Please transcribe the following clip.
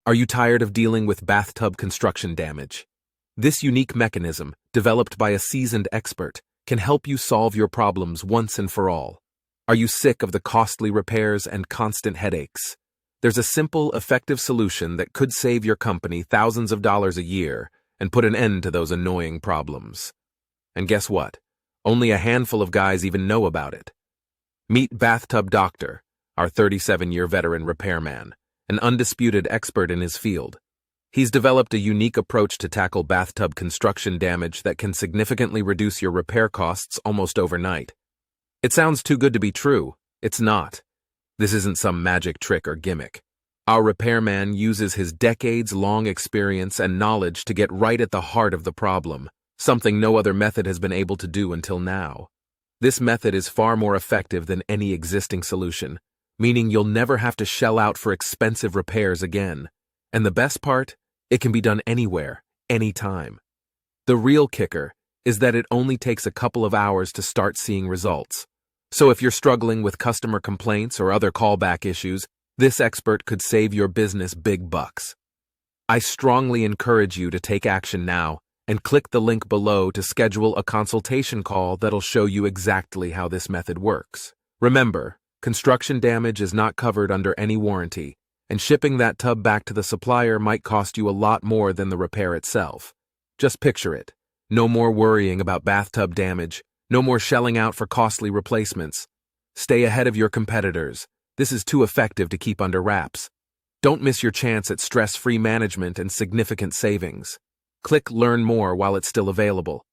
Are you tired of dealing with bathtub construction damage? This unique mechanism, developed by a seasoned expert, can help you solve your problems once and for all. Are you sick of the costly repairs and constant headaches? There's a simple, effective solution that could save your company thousands of dollars a year and put an end to those annoying problems. And guess what? Only a handful of guys even know about it. Meet Bathtub Doctor, our 37-year veteran repairman, an undisputed expert in his field. He's developed a unique approach to tackle bathtub construction damage that can significantly reduce your repair costs almost overnight. It sounds too good to be true. It's not. This isn't some magic trick or gimmick. Our repairman uses his decades-long experience and knowledge to get right at the heart of the problem, something no other method has been able to do until now. This method is far more effective than any existing solution, meaning you'll never have to shell out for expensive repairs again. And the best part? It can be done anywhere, anytime. The real kicker is that it only takes a couple of hours to start seeing results. So if you're struggling with customer complaints or other callback issues, this expert could save your business big bucks. I strongly encourage you to take action now and click the link below to schedule a consultation call that'll show you exactly how this method works. Remember, construction damage is not covered under any warranty, and shipping that tub back to the supplier might cost you a lot more than the repair itself. Just picture it. No more worrying about bathtub damage. No more shelling out for costly replacements. Stay ahead of your competitors. This is too effective to keep under wraps. Don't miss your chance at stress-free management and significant savings. Click Learn More while it's still available.